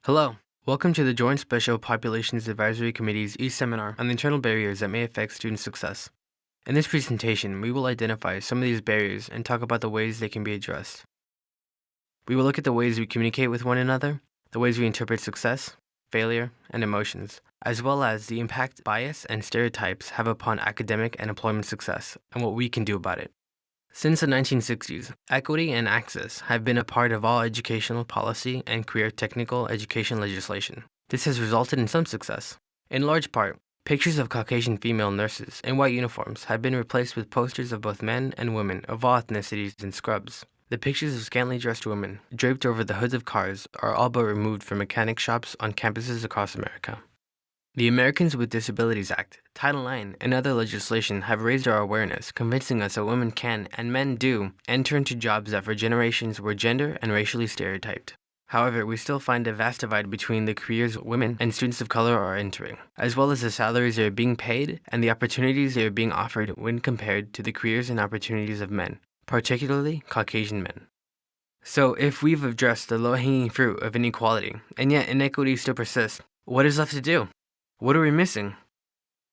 Hello. Welcome to the Joint Special Populations Advisory Committee's e-seminar on the internal barriers that may affect student success. In this presentation, we will identify some of these barriers and talk about the ways they can be addressed. We will look at the ways we communicate with one another, the ways we interpret success, failure, and emotions, as well as the impact bias and stereotypes have upon academic and employment success, and what we can do about it. Since the 1960s, equity and access have been a part of all educational policy and career technical education legislation. This has resulted in some success. In large part, pictures of Caucasian female nurses in white uniforms have been replaced with posters of both men and women of all ethnicities in scrubs. The pictures of scantily dressed women draped over the hoods of cars are all but removed from mechanic shops on campuses across America. The Americans with Disabilities Act, Title IX, and other legislation have raised our awareness, convincing us that women can, and men do, enter into jobs that for generations were gender and racially stereotyped. However, we still find a vast divide between the careers women and students of color are entering, as well as the salaries they are being paid and the opportunities they are being offered when compared to the careers and opportunities of men, particularly Caucasian men. So, if we've addressed the low-hanging fruit of inequality, and yet inequity still persists, what is left to do? What are we missing?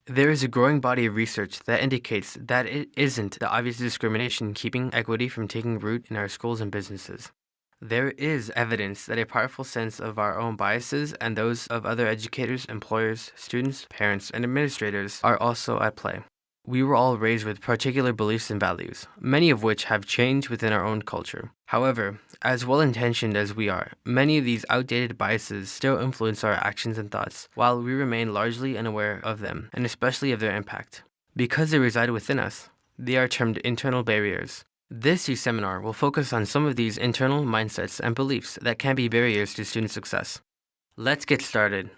There is a growing body of research that indicates that it isn't the obvious discrimination keeping equity from taking root in our schools and businesses. There is evidence that a powerful sense of our own biases and those of other educators, employers, students, parents, and administrators are also at play. We were all raised with particular beliefs and values, many of which have changed within our own culture. However, as well-intentioned as we are, many of these outdated biases still influence our actions and thoughts, while we remain largely unaware of them, and especially of their impact. Because they reside within us, they are termed internal barriers. This seminar will focus on some of these internal mindsets and beliefs that can be barriers to student success. Let's get started.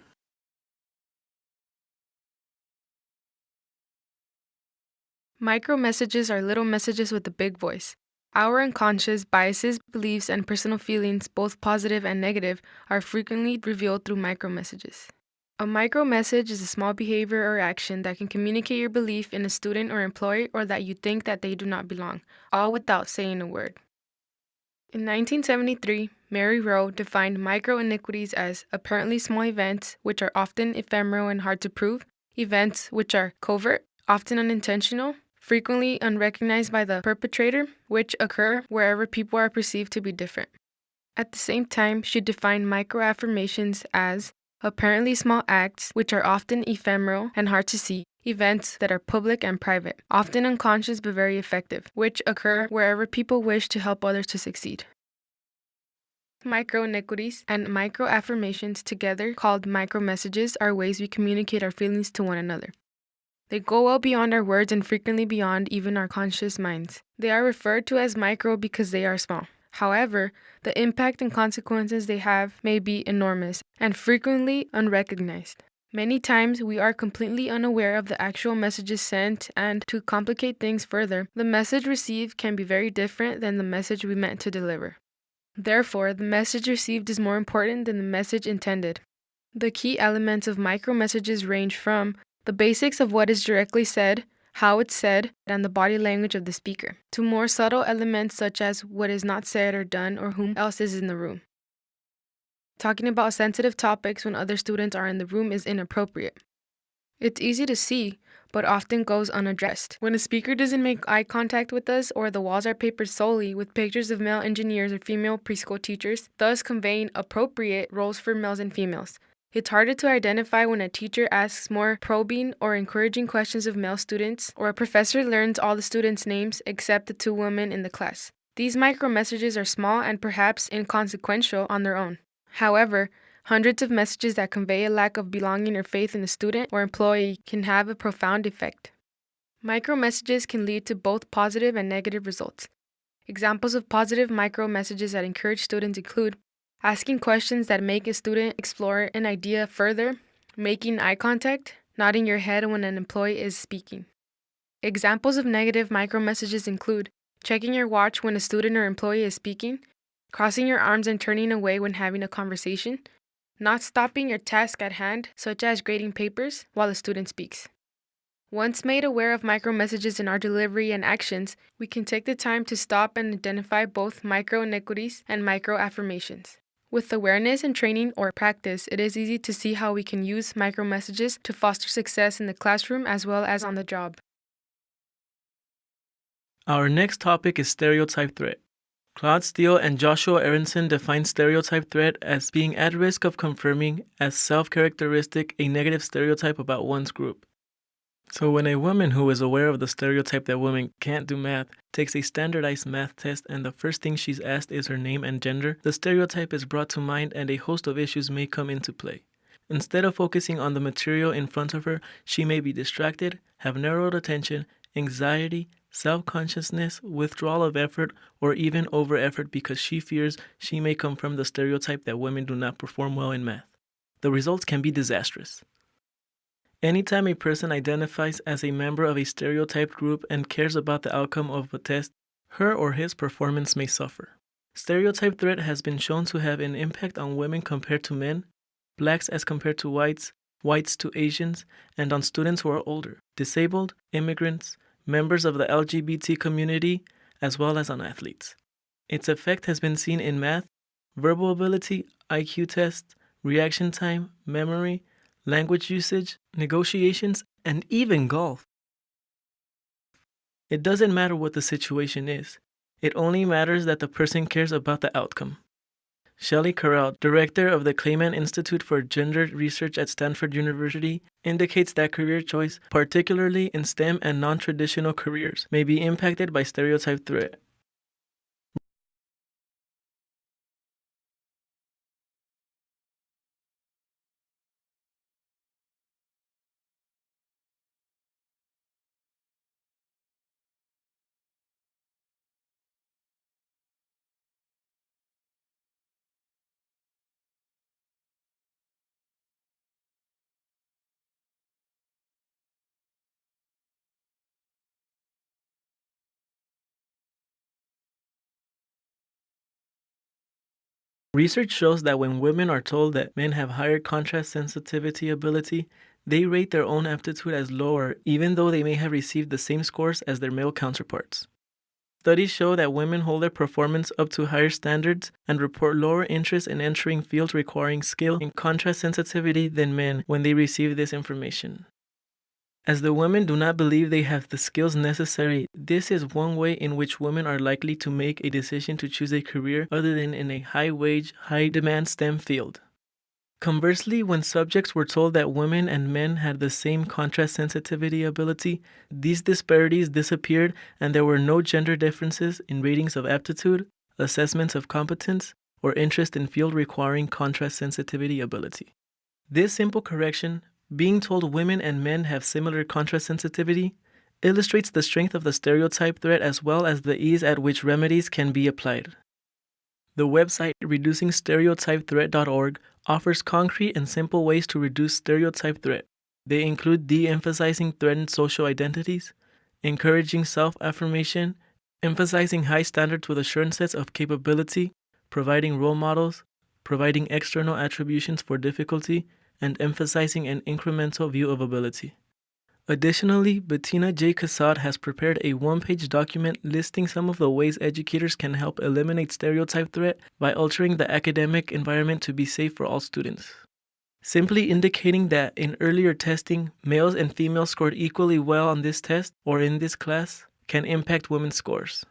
Micro messages are little messages with a big voice. Our unconscious biases, beliefs, and personal feelings, both positive and negative, are frequently revealed through micro messages. A micro message is a small behavior or action that can communicate your belief in a student or employee or that you think that they do not belong, all without saying a word. In 1973, Mary Rowe defined micro iniquities as apparently small events, which are often ephemeral and hard to prove, events which are covert, often unintentional, frequently unrecognized by the perpetrator, which occur wherever people are perceived to be different. At the same time, she defined microaffirmations as apparently small acts, which are often ephemeral and hard to see, events that are public and private, often unconscious but very effective, which occur wherever people wish to help others to succeed. Micro-iniquities and microaffirmations, together called micro-messages, are ways we communicate our feelings to one another. They go well beyond our words and frequently beyond even our conscious minds. They are referred to as micro because they are small. However, the impact and consequences they have may be enormous and frequently unrecognized. Many times we are completely unaware of the actual messages sent, and to complicate things further, the message received can be very different than the message we meant to deliver. Therefore, the message received is more important than the message intended. The key elements of micro messages range from the basics of what is directly said, how it's said, and the body language of the speaker, to more subtle elements such as what is not said or done or whom else is in the room. Talking about sensitive topics when other students are in the room is inappropriate. It's easy to see, but often goes unaddressed. When a speaker doesn't make eye contact with us, or the walls are papered solely with pictures of male engineers or female preschool teachers, thus conveying appropriate roles for males and females. It's harder to identify when a teacher asks more probing or encouraging questions of male students, or a professor learns all the students' names except the two women in the class. These micro messages are small and perhaps inconsequential on their own. However, hundreds of messages that convey a lack of belonging or faith in the student or employee can have a profound effect. Micro messages can lead to both positive and negative results. Examples of positive micro messages that encourage students include asking questions that make a student explore an idea further, making eye contact, nodding your head when an employee is speaking. Examples of negative micro messages include checking your watch when a student or employee is speaking, crossing your arms and turning away when having a conversation, not stopping your task at hand, such as grading papers, while a student speaks. Once made aware of micro messages in our delivery and actions, we can take the time to stop and identify both micro iniquities and micro affirmations. With awareness and training or practice, it is easy to see how we can use micromessages to foster success in the classroom as well as on the job. Our next topic is stereotype threat. Claude Steele and Joshua Aronson define stereotype threat as being at risk of confirming as self-characteristic a negative stereotype about one's group. So when a woman who is aware of the stereotype that women can't do math takes a standardized math test and the first thing she's asked is her name and gender, the stereotype is brought to mind and a host of issues may come into play. Instead of focusing on the material in front of her, she may be distracted, have narrowed attention, anxiety, self-consciousness, withdrawal of effort, or even over-effort because she fears she may confirm the stereotype that women do not perform well in math. The results can be disastrous. Anytime a person identifies as a member of a stereotyped group and cares about the outcome of a test, her or his performance may suffer. Stereotype threat has been shown to have an impact on women compared to men, blacks as compared to whites, whites to Asians, and on students who are older, disabled, immigrants, members of the LGBT community, as well as on athletes. Its effect has been seen in math, verbal ability, IQ tests, reaction time, memory, language usage, negotiations, and even golf. It doesn't matter what the situation is. It only matters that the person cares about the outcome. Shelley Carell, director of the Clayman Institute for Gender Research at Stanford University, indicates that career choice, particularly in STEM and non-traditional careers, may be impacted by stereotype threat. Research shows that when women are told that men have higher contrast sensitivity ability, they rate their own aptitude as lower even though they may have received the same scores as their male counterparts. Studies show that women hold their performance up to higher standards and report lower interest in entering fields requiring skill and contrast sensitivity than men when they receive this information. As the women do not believe they have the skills necessary, this is one way in which women are likely to make a decision to choose a career other than in a high-wage, high-demand STEM field. Conversely, when subjects were told that women and men had the same contrast sensitivity ability, these disparities disappeared and there were no gender differences in ratings of aptitude, assessments of competence, or interest in field requiring contrast sensitivity ability. This simple correction, being told women and men have similar contrast sensitivity, illustrates the strength of the stereotype threat as well as the ease at which remedies can be applied. The website reducingstereotypethreat.org offers concrete and simple ways to reduce stereotype threat. They include de-emphasizing threatened social identities, encouraging self-affirmation, emphasizing high standards with assurances of capability, providing role models, providing external attributions for difficulty, and emphasizing an incremental view of ability. Additionally, Bettina J. Casad has prepared a one-page document listing some of the ways educators can help eliminate stereotype threat by altering the academic environment to be safe for all students. Simply indicating that in earlier testing, males and females scored equally well on this test or in this class can impact women's scores.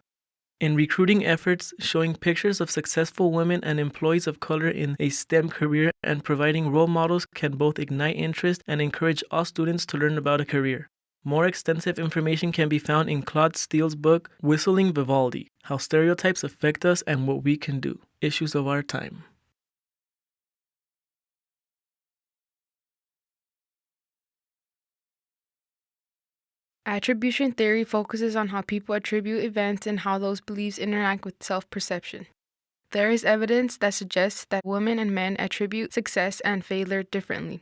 In recruiting efforts, showing pictures of successful women and employees of color in a STEM career and providing role models can both ignite interest and encourage all students to learn about a career. More extensive information can be found in Claude Steele's book, Whistling Vivaldi: How Stereotypes Affect Us and What We Can Do, Issues of Our Time. Attribution theory focuses on how people attribute events and how those beliefs interact with self-perception. There is evidence that suggests that women and men attribute success and failure differently.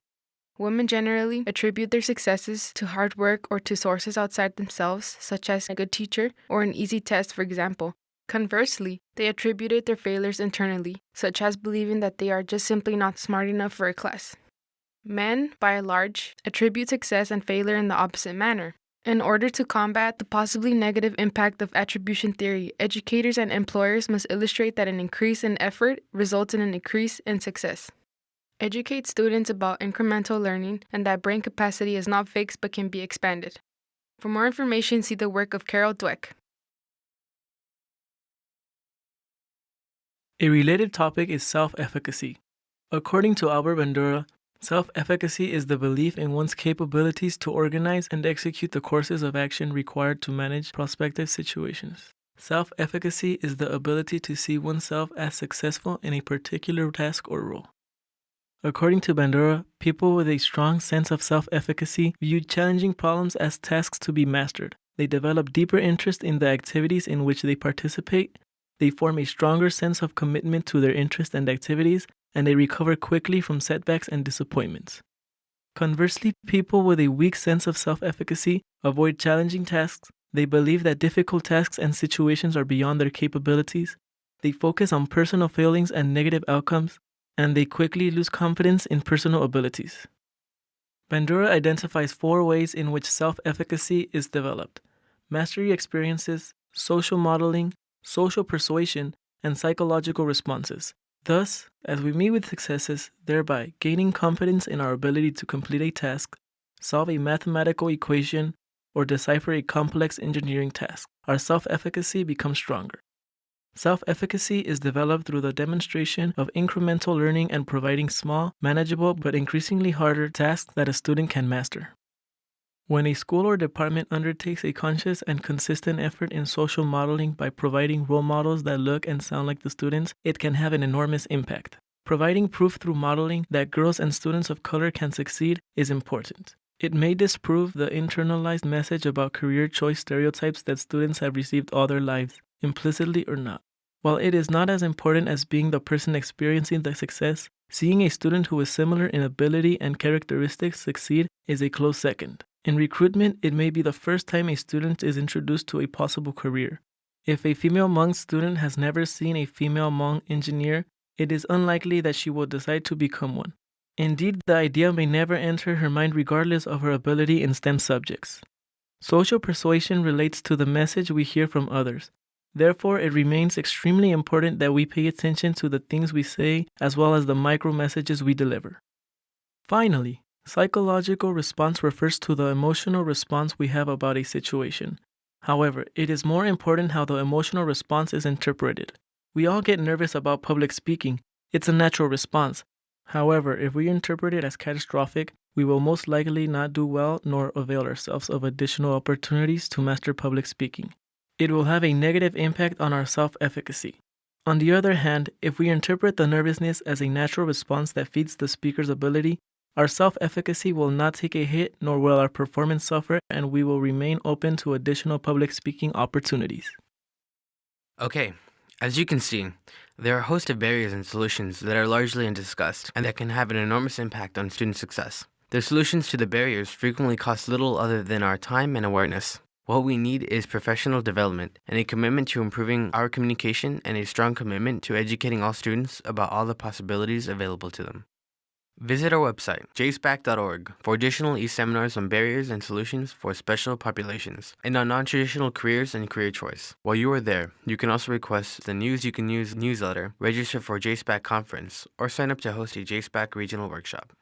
Women generally attribute their successes to hard work or to sources outside themselves, such as a good teacher or an easy test, for example. Conversely, they attributed their failures internally, such as believing that they are just simply not smart enough for a class. Men, by and large, attribute success and failure in the opposite manner. In order to combat the possibly negative impact of attribution theory, educators and employers must illustrate that an increase in effort results in an increase in success. Educate students about incremental learning and that brain capacity is not fixed but can be expanded. For more information, see the work of Carol Dweck. A related topic is self-efficacy. According to Albert Bandura, self-efficacy is the belief in one's capabilities to organize and execute the courses of action required to manage prospective situations. Self-efficacy is the ability to see oneself as successful in a particular task or role. According to Bandura, people with a strong sense of self-efficacy view challenging problems as tasks to be mastered. They develop deeper interest in the activities in which they participate, they form a stronger sense of commitment to their interests and activities, and they recover quickly from setbacks and disappointments. Conversely, people with a weak sense of self-efficacy avoid challenging tasks, they believe that difficult tasks and situations are beyond their capabilities, they focus on personal failings and negative outcomes, and they quickly lose confidence in personal abilities. Bandura identifies 4 ways in which self-efficacy is developed: mastery experiences, social modeling, social persuasion, and psychological responses. Thus, as we meet with successes, thereby gaining confidence in our ability to complete a task, solve a mathematical equation, or decipher a complex engineering task, our self-efficacy becomes stronger. Self-efficacy is developed through the demonstration of incremental learning and providing small, manageable, but increasingly harder tasks that a student can master. When a school or department undertakes a conscious and consistent effort in social modeling by providing role models that look and sound like the students, it can have an enormous impact. Providing proof through modeling that girls and students of color can succeed is important. It may disprove the internalized message about career choice stereotypes that students have received all their lives, implicitly or not. While it is not as important as being the person experiencing the success, seeing a student who is similar in ability and characteristics succeed is a close second. In recruitment, it may be the first time a student is introduced to a possible career. If a female Hmong student has never seen a female Hmong engineer, it is unlikely that she will decide to become one. Indeed, the idea may never enter her mind regardless of her ability in STEM subjects. Social persuasion relates to the message we hear from others. Therefore, it remains extremely important that we pay attention to the things we say as well as the micro messages we deliver. Finally, psychological response refers to the emotional response we have about a situation. However, it is more important how the emotional response is interpreted. We all get nervous about public speaking. It's a natural response. However, if we interpret it as catastrophic, we will most likely not do well nor avail ourselves of additional opportunities to master public speaking. It will have a negative impact on our self-efficacy. On the other hand, if we interpret the nervousness as a natural response that feeds the speaker's ability, our self-efficacy will not take a hit nor will our performance suffer, and we will remain open to additional public speaking opportunities. Okay, as you can see, there are a host of barriers and solutions that are largely undiscussed and that can have an enormous impact on student success. The solutions to the barriers frequently cost little other than our time and awareness. What we need is professional development and a commitment to improving our communication and a strong commitment to educating all students about all the possibilities available to them. Visit our website, JSPAC.org, for additional e-seminars on barriers and solutions for special populations and on non-traditional careers and career choice. While you are there, you can also request the News You Can Use newsletter, register for JSPAC conference, or sign up to host a JSPAC regional workshop.